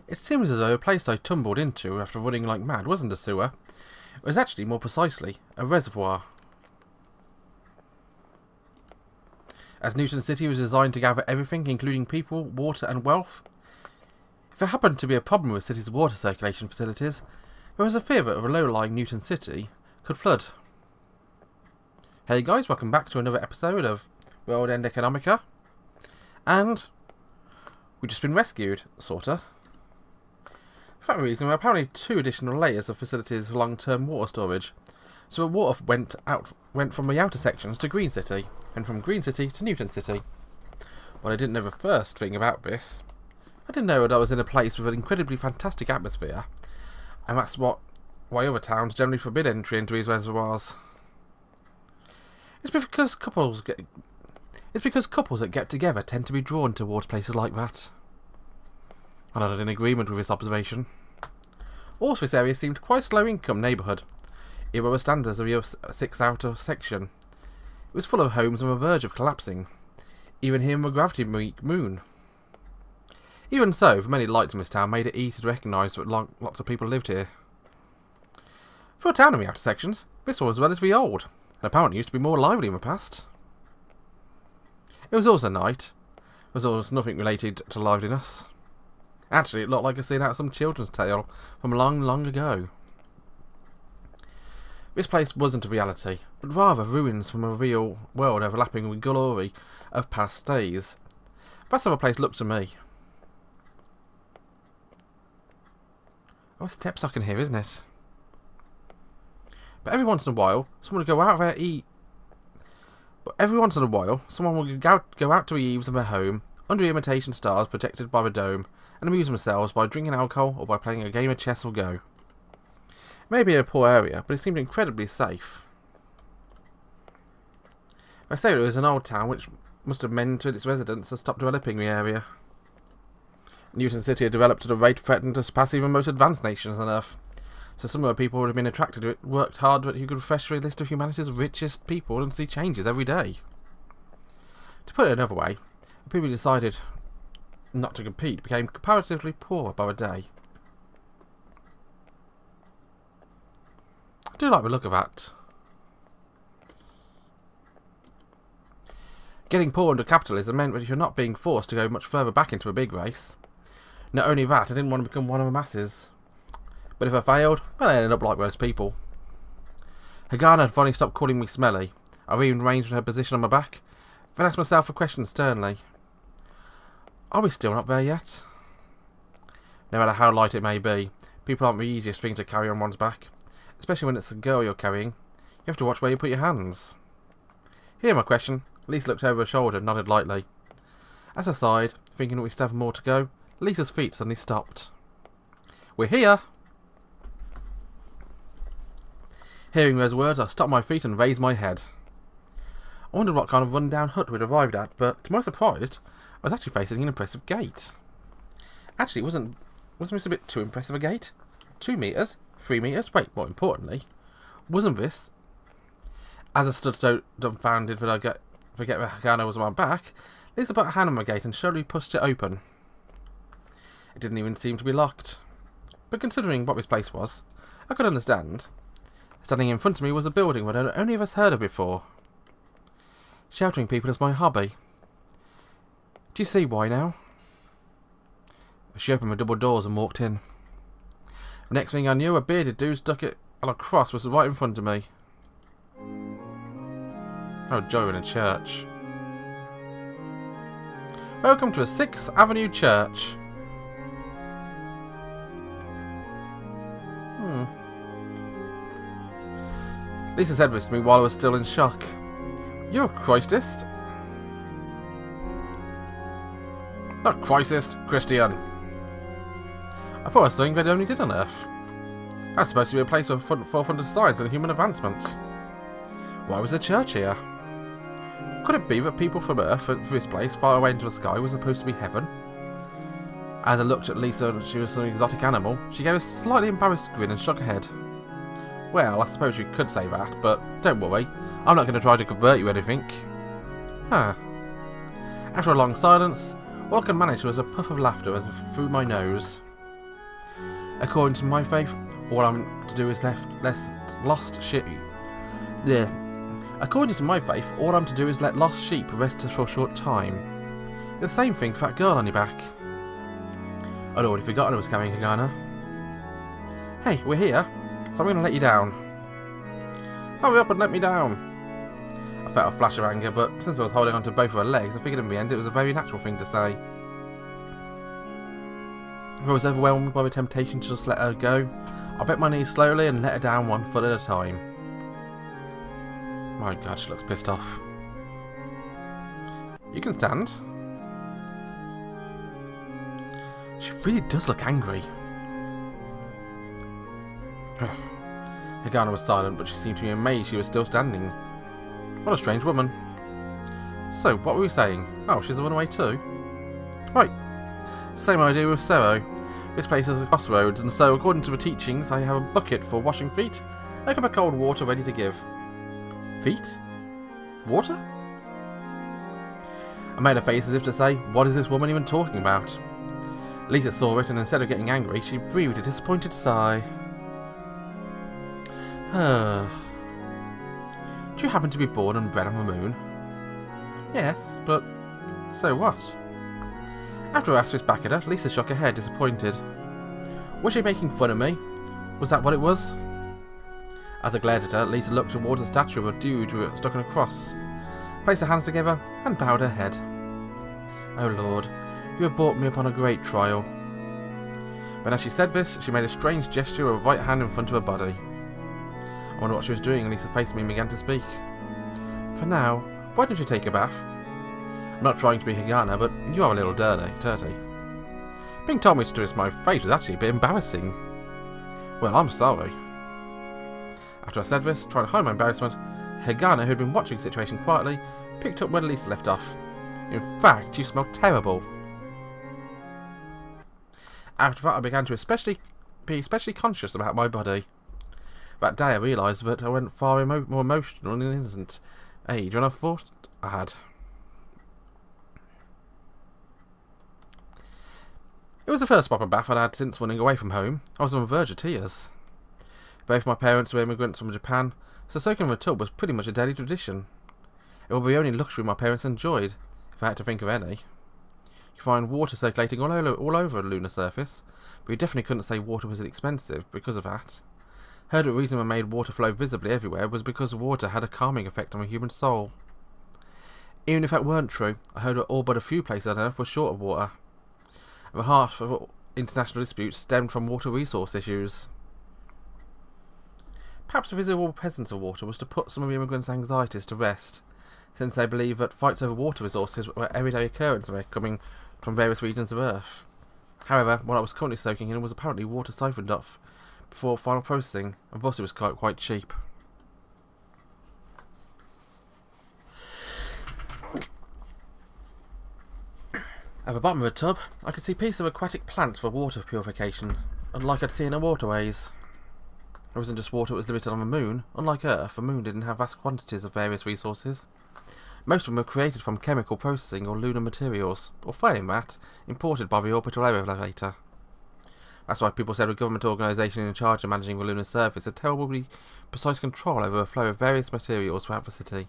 It seems as though a place I tumbled into after running like mad wasn't a sewer. It was actually, more precisely, a reservoir. As Newton City was designed to gather everything, including people, water and wealth, if there happened to be a problem with the city's water circulation facilities, there was a fear that a low-lying Newton City could flood. Hey guys, welcome back to another episode of World End Economica. And we've just been rescued, sorta. For that reason, there are apparently 2 additional layers of facilities for long-term water storage. So the water went from the outer sections to Green City, and from Green City to Newton City. Well, I didn't know the first thing about this. I didn't know that I was in a place with an incredibly fantastic atmosphere, and that's why other towns generally forbid entry into these reservoirs. It's because couples that get together tend to be drawn towards places like that. I'm not in agreement with this observation. Also, this area seemed quite a low-income neighbourhood, even by the standards of the 6 outer section. It was full of homes on the verge of collapsing, even here in the gravity moon. Even so, the many lights in this town made it easy to recognise that lots of people lived here. For a town in the outer sections, this one was relatively old, and apparently used to be more lively in the past. It was also night. There was almost nothing related to liveliness. Actually, it looked like a scene out of some children's tale from long, long ago. This place wasn't a reality, but rather ruins from a real world overlapping with glory of past days. That's how the place looked to me. Oh, steps I can hear, isn't it? But every once in a while, someone would go out there someone would go out to the eaves of their home, under the imitation stars protected by the dome, and amuse themselves by drinking alcohol or by playing a game of chess or go. It may be a poor area, but it seemed incredibly safe. I say it was an old town which must have mentored its residents and stopped developing the area. Newton City had developed at a rate threatened to surpass even most advanced nations on Earth, so some of the people would have been attracted to it, worked hard that you could refresh the list of humanity's richest people and see changes every day. To put it another way, the people who decided not to compete became comparatively poor by the day. I do like the look of that. Getting poor under capitalism meant that you're not being forced to go much further back into a big race. Not only that, I didn't want to become one of the masses. But if I failed, well, I ended up like most people. Hagana had finally stopped calling me smelly. I rearranged her position on my back, then asked myself a question sternly. Are we still not there yet? No matter how light it may be, people aren't the easiest thing to carry on one's back. Especially when it's a girl you're carrying. You have to watch where you put your hands. Hearing my question, Lisa looked over her shoulder and nodded lightly. As I sighed, thinking that we still have more to go, Lisa's feet suddenly stopped. We're here! Hearing those words, I stopped my feet and raised my head. I wondered what kind of run-down hut we'd arrived at, but to my surprise, I was actually facing an impressive gate. Actually, wasn't this a bit too impressive a gate? 2 metres? 3 metres? Wait, more importantly, wasn't this? As I stood so dumbfounded that I forget that Hagana was on my back, Lisa put a hand on my gate and slowly pushed it open. It didn't even seem to be locked. But considering what this place was, I could understand. Standing in front of me was a building that I'd only ever heard of before. Sheltering people is my hobby. Do you see why now? She opened the double doors and walked in. The next thing I knew, a bearded dude stuck it on a cross was right in front of me. Oh, joy in a church. Welcome to a 6th Avenue church. Lisa said this to me while I was still in shock. You're a Christ-ist? Not Christ-ist, Christian. I thought it was something they only did on Earth. That's supposed to be a place of forefront of science and human advancement. Why was a church here? Could it be that people from Earth for this place far away into the sky was supposed to be heaven? As I looked at Lisa and she was some exotic animal, she gave a slightly embarrassed grin and shook her head. Well, I suppose you could say that, but don't worry, I'm not going to try to convert you anything. Huh. After a long silence, all I could manage was a puff of laughter as through my nose. According to my faith, all I'm to do is lost sheep. Yeah. According to my faith, all I'm to do is let lost sheep rest for a short time. The same thing for that girl on your back. I'd already forgotten I was carrying Hagana. Hey, we're here, so I'm going to let you down. Hurry up and let me down. I felt a flash of anger, but since I was holding on to both of her legs, I figured in the end it was a very natural thing to say. If I was overwhelmed by the temptation to just let her go, I bent my knees slowly and let her down 1 foot at a time. My God, she looks pissed off. You can stand. She really does look angry. Hagana was silent, but she seemed to be amazed she was still standing. What a strange woman. So, what were we saying? Oh, she's a runaway too? Right. Same idea with Sero. This place is a crossroads, and so, according to the teachings, I have a bucket for washing feet, and a cup of cold water ready to give. Feet? Water? I made a face as if to say, what is this woman even talking about? Lisa saw it, and instead of getting angry, she breathed a disappointed sigh. Do you happen to be born and bred on the moon? Yes, but so what? After I asked this back at her, Lisa shook her head, disappointed. Was she making fun of me? Was that what it was? As I glared at her, Lisa looked towards the statue of a dude who was stuck on a cross, placed her hands together, and bowed her head. Oh Lord, you have brought me upon a great trial. But as she said this, she made a strange gesture with her right hand in front of her body. I wonder what she was doing, and Lisa faced me and began to speak. For now, why don't you take a bath? I'm not trying to be Hagana, but you are a little dirty. Being told me to do this to my face was actually a bit embarrassing. Well, I'm sorry. After I said this, trying to hide my embarrassment, Hagana, who had been watching the situation quietly, picked up where Lisa left off. In fact, you smell terrible. After that, I began to be especially conscious about my body. That day I realised that I went far more emotional in an instant age than I thought I had. It was the first proper bath I'd had since running away from home. I was on the verge of tears. Both my parents were immigrants from Japan, so soaking in the tub was pretty much a daily tradition. It was the only luxury my parents enjoyed, if I had to think of any. You find water circulating all over the lunar surface, but you definitely couldn't say water was expensive because of that. Heard the reason they made water flow visibly everywhere was because water had a calming effect on the human soul. Even if that weren't true, I heard that all but a few places on Earth were short of water. And half of international disputes stemmed from water resource issues. Perhaps the visible presence of water was to put some of the immigrants' anxieties to rest, since they believe that fights over water resources were everyday occurrence coming from various regions of Earth. However, what I was currently soaking in was apparently water siphoned off before final processing, and thus it was quite cheap. At the bottom of the tub, I could see pieces of aquatic plants for water purification, unlike I'd seen in waterways. It wasn't just water that was limited on the moon. Unlike Earth, the moon didn't have vast quantities of various resources. Most of them were created from chemical processing or lunar materials, or failing that, imported by the orbital elevator. That's why people said the government organisation in charge of managing the lunar surface had terribly precise control over the flow of various materials throughout the city.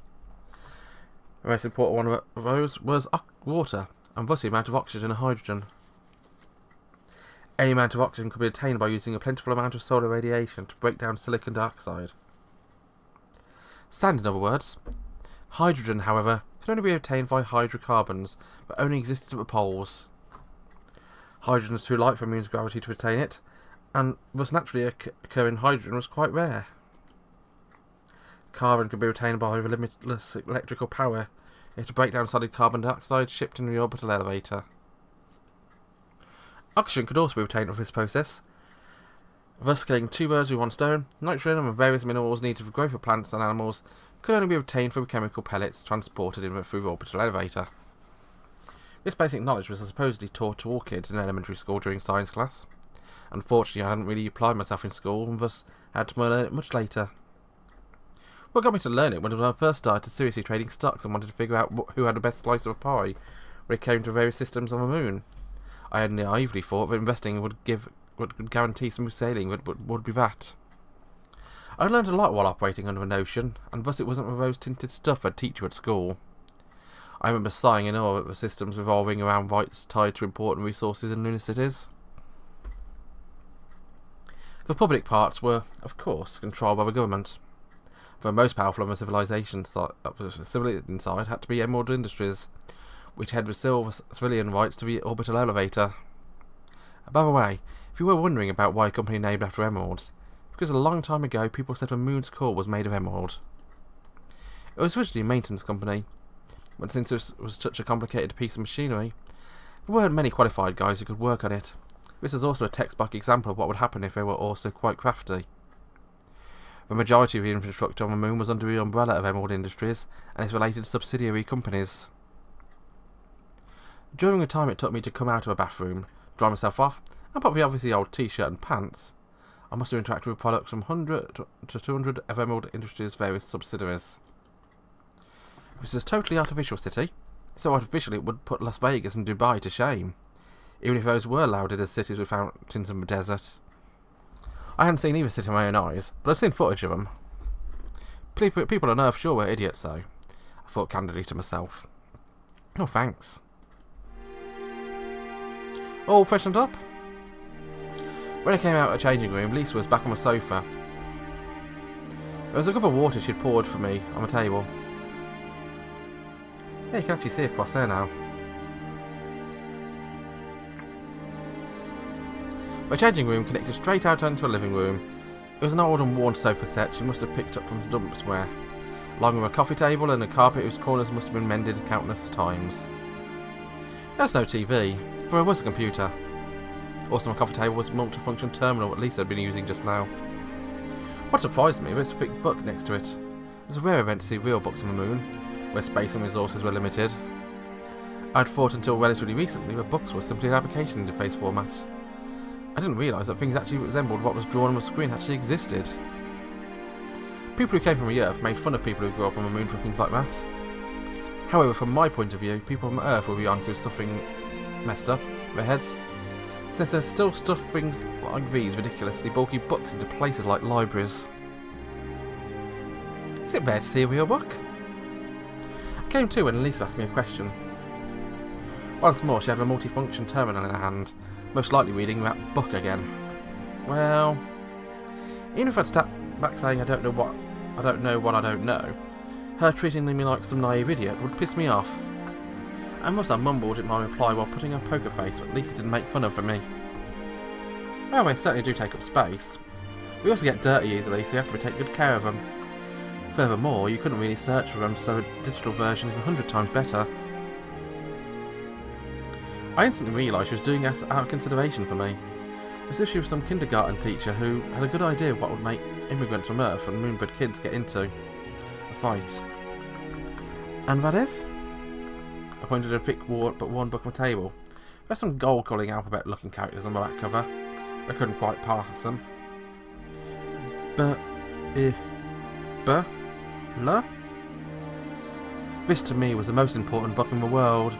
The most important one of those was water, and thus the amount of oxygen and hydrogen. Any amount of oxygen could be obtained by using a plentiful amount of solar radiation to break down silicon dioxide. Sand, in other words. Hydrogen, however, can only be obtained via hydrocarbons, but only existed at the poles. Hydrogen is too light for the moon's gravity to retain it, and thus naturally occurring hydrogen was quite rare. Carbon could be retained by limitless electrical power, yet to break down solid carbon dioxide shipped in the orbital elevator. Oxygen could also be obtained with this process, thus killing two birds with one stone. Nitrogen and the various minerals needed for growth of plants and animals could only be obtained through chemical pellets transported through the orbital elevator. This basic knowledge was supposedly taught to all kids in elementary school during science class. Unfortunately, I hadn't really applied myself in school, and thus had to learn it much later. What got me to learn it when I first started seriously trading stocks and wanted to figure out who had the best slice of a pie when it came to various systems on the moon. I had naively thought that investing would give would guarantee smooth sailing would be that. I learned a lot while operating under an ocean, and thus it wasn't the rose-tinted stuff I'd teach you at school. I remember sighing in awe at the systems revolving around rights tied to important resources in lunar cities. The public parts were, of course, controlled by the government. The most powerful on the civilian side had to be Emerald Industries, which had the civilian rights to the orbital elevator. By the way, if you were wondering about why a company named after emeralds, because a long time ago people said the moon's core was made of emerald. It was originally a maintenance company, but since it was such a complicated piece of machinery, there weren't many qualified guys who could work on it. This is also a textbook example of what would happen if they were also quite crafty. The majority of the infrastructure on the moon was under the umbrella of Emerald Industries and its related subsidiary companies. During the time it took me to come out of a bathroom, dry myself off, and put the obviously old t-shirt and pants, I must have interacted with products from 100 to 200 of Emerald Industries' various subsidiaries. This is a totally artificial city, so artificial it would put Las Vegas and Dubai to shame, even if those were lauded as cities with fountains in the desert. I hadn't seen either city with my own eyes, but I'd seen footage of them. People on Earth sure were idiots though, I thought candidly to myself. Oh, thanks. All freshened up? When I came out of the changing room, Lisa was back on the sofa. There was a cup of water she'd poured for me on the table. Yeah, you can actually see across there now. My changing room connected straight out onto a living room. It was an old and worn sofa set she must have picked up from the dump somewhere, along with a coffee table and a carpet whose corners must have been mended countless times. There was no TV, for there was a computer. Also, my coffee table was a multifunction terminal that Lisa had been using just now. What surprised me was a thick book next to it. It was a rare event to see real books on the moon, where space and resources were limited. I'd thought until relatively recently that books were simply an application interface format. I didn't realise that things actually resembled what was drawn on the screen actually existed. People who came from the Earth made fun of people who grew up on the moon for things like that. However, from my point of view, people from Earth will be on to something messed up in their heads, since they still stuff things like these ridiculously bulky books into places like libraries. Is it rare to see a real book? I came to when Lisa asked me a question. Once more, she had a multifunction terminal in her hand, most likely reading that book again. Well, even if I'd step back saying I don't know what I don't know, her treating me like some naive idiot would piss me off. I must have mumbled in my reply while putting a poker face that Lisa didn't make fun of for me. Well, they certainly do take up space. We also get dirty easily, so you have to take good care of them. Furthermore, you couldn't really search for them, so a digital version is 100 times better. I instantly realised she was doing this out of consideration for me, as if she was some kindergarten teacher who had a good idea of what would make immigrants from Earth and moonbird kids get into a fight. And that is? I pointed to a thick but worn book on the table. There's some gold colouring alphabet looking characters on the back cover. I couldn't quite pass them. This to me was the most important book in the world,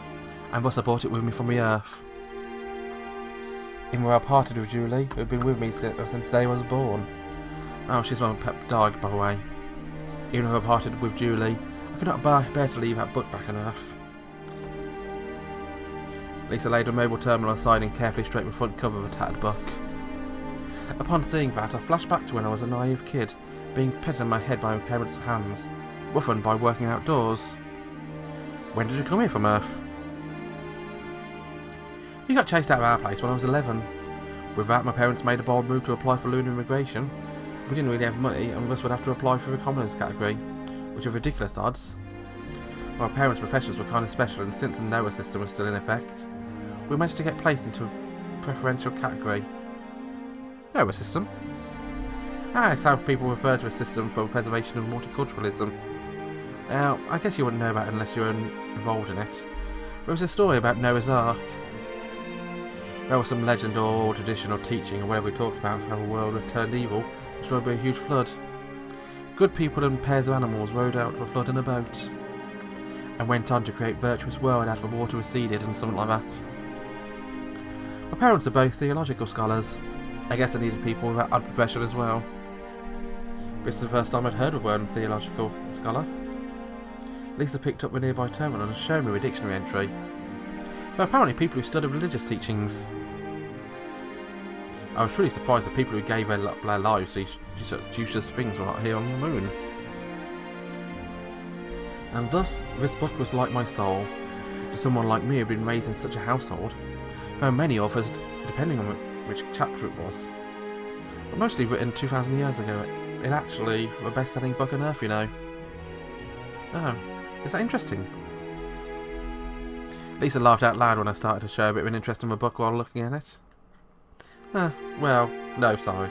and thus I brought it with me from the Earth. Even where I parted with Julie, who had been with me since the day I was born. Oh, she's my pet dog, by the way. Even though I parted with Julie, I could not bear to leave that book back on Earth. Lisa laid a mobile terminal aside and carefully straightened the front cover of a tattered book. Upon seeing that, I flashed back to when I was a naive kid, being petted on my head by my parents' hands, roughened by working outdoors. When did you come here from Earth? We got chased out of our place when I was 11. With that, my parents made a bold move to apply for lunar immigration. We didn't really have money, and thus would have to apply for the Colonize category, which are ridiculous odds. My parents' professions were kind of special, and since the NOAA system was still in effect, we managed to get placed into a preferential category. NOAA system? It's how people refer to a system for preservation of multiculturalism. Now, I guess you wouldn't know about it unless you were involved in it. There was a story about Noah's Ark. There was some legend or tradition or teaching or whatever we talked about how the world had turned evil, destroyed by a huge flood. Good people and pairs of animals rode out of the flood in a boat, and went on to create virtuous world after the water receded and something like that. My parents are both theological scholars, I guess I needed people with that profession as well. This is the first time I'd heard of a word theological scholar. Lisa picked up the nearby terminal and showed me the dictionary entry. But apparently people who studied religious teachings. I was truly surprised that people who gave their lives to such useless things were not here on the moon. And thus, this book was like my soul, to someone like me who had been raised in such a household. There are many authors, depending on which chapter it was. But mostly written 2,000 years ago. It's actually the best-selling book on earth, you know. Oh, is that interesting? Lisa laughed out loud when I started to show a bit of an interest in the book while looking at it. Well, no, sorry.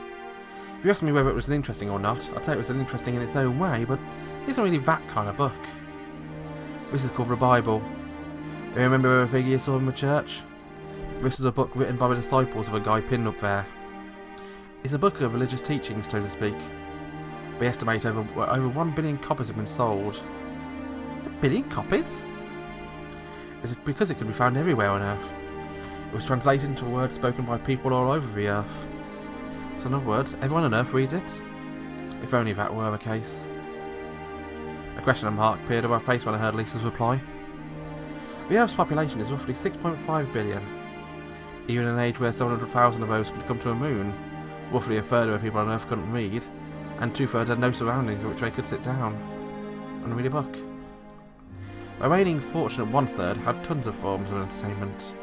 If you asked me whether it was interesting or not, I'd say it was interesting in its own way, but it isn't really that kind of book. This is called the Bible. You remember the figure you saw in the church? This is a book written by the disciples of a guy pinned up there. It's a book of religious teachings, so to speak. We estimate over 1 billion copies have been sold. 1 billion copies? It's because it can be found everywhere on Earth. It was translated into words spoken by people all over the Earth. So in other words, everyone on Earth reads it? If only that were the case. A question mark appeared on my face when I heard Lisa's reply. The Earth's population is roughly 6.5 billion. Even in an age where 700,000 of those could come to the moon, roughly a third of the people on Earth couldn't read, and 2/3 had no surroundings in which they could sit down and read a book. The remaining fortunate 1/3 had tons of forms of entertainment.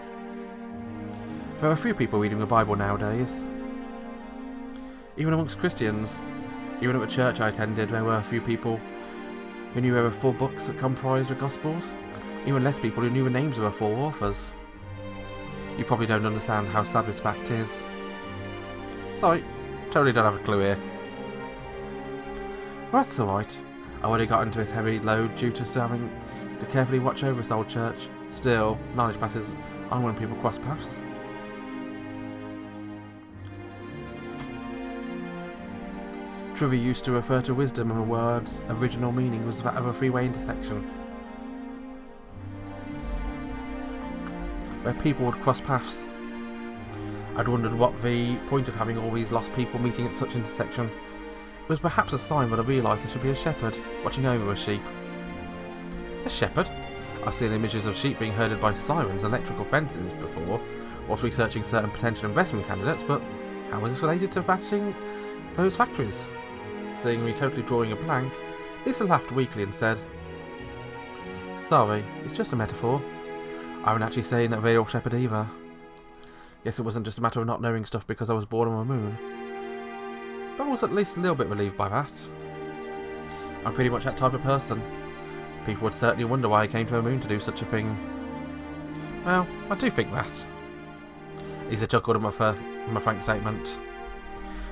There are few people reading the Bible nowadays. Even amongst Christians, even at the church I attended, there were a few people who knew there were 4 books that comprised the Gospels, even less people who knew the names of the 4 authors. You probably don't understand how sad this fact is. Sorry, totally don't have a clue here. Well, that's alright. I already got into this heavy load due to having to carefully watch over this old church. Still, knowledge passes on when people cross paths. Trivia used to refer to wisdom, and the word's original meaning was that of a freeway intersection, where people would cross paths. I'd wondered what the point of having all these lost people meeting at such intersection. It was perhaps a sign that I realised there should be a shepherd watching over a sheep. A shepherd? I've seen images of sheep being herded by sirens and electrical fences before, whilst researching certain potential investment candidates, but how was this related to matching those factories? Seeing me totally drawing a blank, Lisa laughed weakly and said, "Sorry, it's just a metaphor. I haven't actually seen that real shepherd either. Guess it wasn't just a matter of not knowing stuff because I was born on the moon. But I was at least a little bit relieved by that. I'm pretty much that type of person. People would certainly wonder why I came to the moon to do such a thing. Well, I do think that." Lisa chuckled at my frank statement.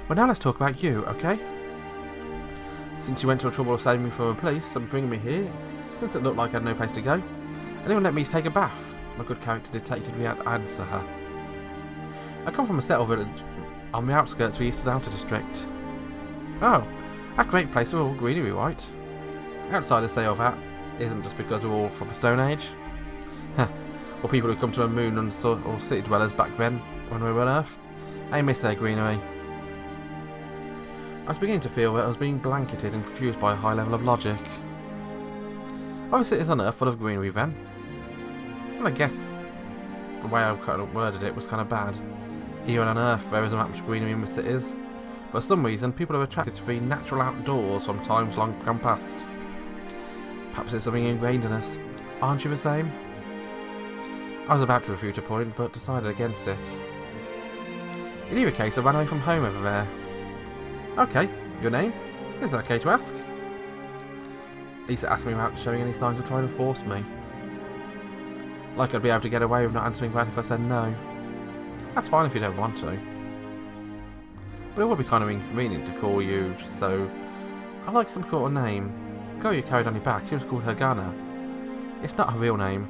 "But now let's talk about you, okay? Since you went to the trouble of saving me from the police and bringing me here, since it looked like I had no place to go, anyone let me take a bath?" My good character dictated me to answer her. "I come from a settled village on the outskirts of the Eastern Outer District." "Oh, a great place with all greenery, right? Outsiders say all that isn't just because we're all from the Stone Age. Or people who come to the moon or city dwellers back then when we were on Earth. They miss their greenery." I was beginning to feel that I was being blanketed and confused by a high level of logic. Obviously it is on Earth full of greenery then. And I guess the way I kind of worded it was kind of bad. Here on Earth there isn't that much greenery in the cities, but for some reason people are attracted to the natural outdoors from times long gone past. Perhaps it's something ingrained in us. Aren't you the same? I was about to refute a point, but decided against it. In either case, I ran away from home over there. "Okay, your name? Is that okay to ask?" Lisa asked me without showing any signs of trying to force me. Like I'd be able to get away with not answering that if I said no. That's fine if you don't want to. But it would be kind of inconvenient to call you, so I'd like some sort of name. The girl you carried on your back, she was called Hagana. It's not her real name.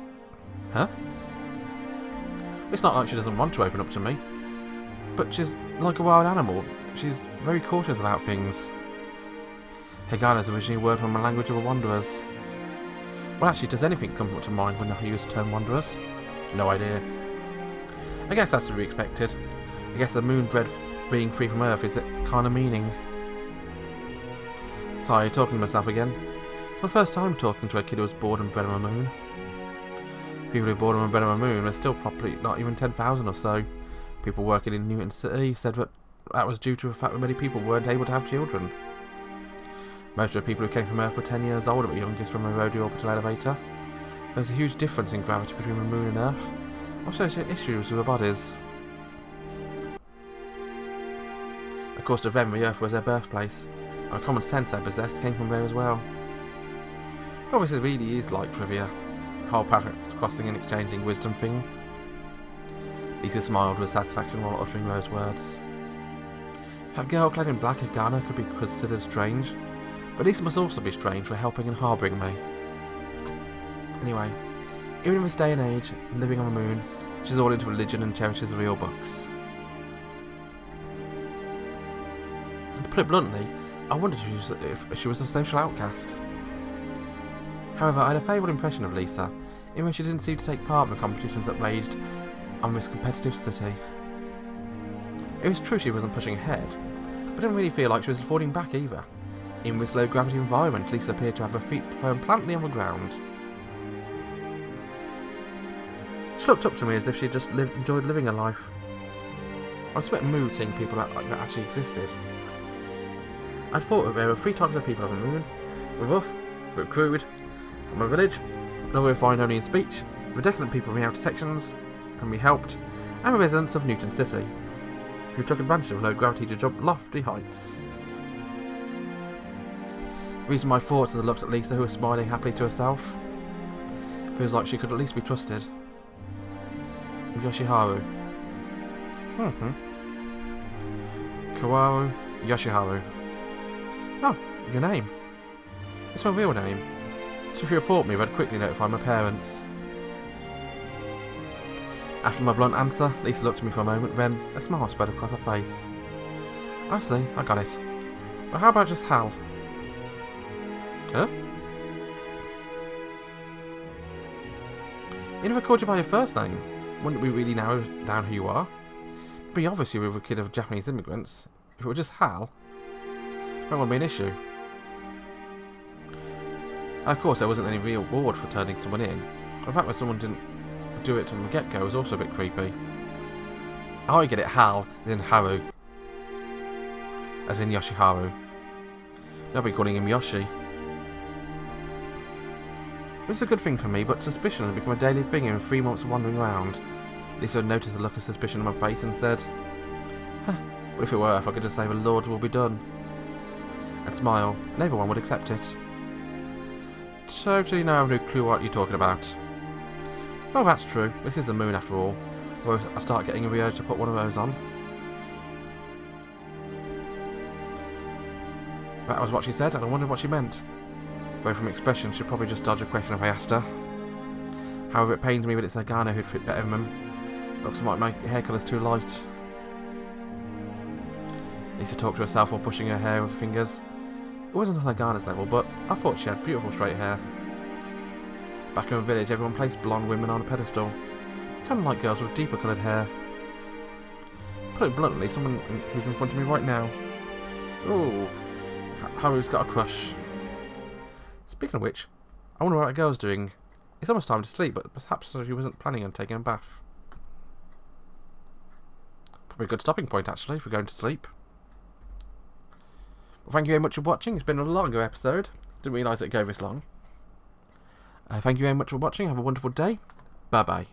Huh? It's not like she doesn't want to open up to me, but she's like a wild animal. She's very cautious about things. Hagana is originally a word from the language of the Wanderers. Well, actually, does anything come to mind when I use the term Wanderers? No idea. I guess that's to be expected. I guess the moon-bred being free from Earth is that kind of meaning. Sorry, talking to myself again. For the first time talking to a kid who was born and bred on a moon. People who were born and bred on a moon are still probably not even 10,000 or so. People working in Newton City said that was due to the fact that many people weren't able to have children. Most of the people who came from Earth were 10 years old at the youngest when they rode the orbital elevator. There's a huge difference in gravity between the moon and Earth. Also, issues with their bodies. Of course, to them, the Earth was their birthplace, and the common sense they possessed came from there as well. But obviously, it really is like trivia. The whole paths crossing and exchanging wisdom thing. Lisa smiled with satisfaction while uttering those words. That girl clad in black at Ghana could be considered strange, but Lisa must also be strange for helping and harbouring me. Anyway, even in this day and age, living on the moon, she's all into religion and cherishes the real books. And to put it bluntly, I wondered if she was a social outcast. However, I had a favourable impression of Lisa, even though she didn't seem to take part in the competitions that raged on this competitive city. It was true she wasn't pushing ahead, but I didn't really feel like she was falling back either. In this low gravity environment, Lisa appeared to have her feet firm plantly on the ground. She looked up to me as if she just enjoyed living her life. I was a bit moved seeing people that actually existed. I thought that there were 3 types of people on the moon: the rough, the crude, from a village, though we find only in speech, the decadent people from the outer sections, whom we helped, and the residents of Newton City, who took advantage of low gravity to jump lofty heights. Reading my thoughts as I looked at Lisa, who was smiling happily to herself. Feels like she could at least be trusted. Yoshiharu. Kawaru Yoshiharu. Oh, your name. It's my real name. So if you report me, I'd quickly notify my parents. After my blunt answer, Lisa looked at me for a moment, then a smile spread across her face. I see, I got it. Well, how about just Hal? Huh? Even if I called you by your first name, wouldn't we really narrow down who you are? It'd be obvious you were a kid of Japanese immigrants. If it were just Hal, that wouldn't be an issue. Of course, there wasn't any real reward for turning someone in. The fact that someone didn't do it from the get-go was also a bit creepy. Oh, I get it, Hal is in Haru. As in Yoshiharu. They'll be calling him Yoshi. It's a good thing for me, but suspicion had become a daily thing in 3 months of wandering around. Lisa had noticed a look of suspicion on my face and said, what if it were if I could just say the Lord will be done? And smile, and everyone would accept it. Totally no clue what you're talking about. Well, that's true. This is the moon after all. Or I start getting a urge to put one of those on. That was what she said, and I wondered what she meant. Though from expression, she'd probably just dodge a question if I asked her. However, it pains me that it's Agano who'd fit better than them. Looks like my hair colour's too light. Lisa talked to herself while pushing her hair with fingers. It wasn't on Agano's level, but I thought she had beautiful straight hair. Back in the village, everyone placed blonde women on a pedestal. Kind of like girls with deeper coloured hair. Put it bluntly, someone who's in front of me right now. Ooh, Haru's got a crush. Speaking of which, I wonder what that girl's doing. It's almost time to sleep, but perhaps she wasn't planning on taking a bath. Probably a good stopping point, actually, if we're going to sleep. Well, thank you very much for watching. It's been a longer episode. Didn't realise it'd go this long. Thank you very much for watching. Have a wonderful day. Bye-bye.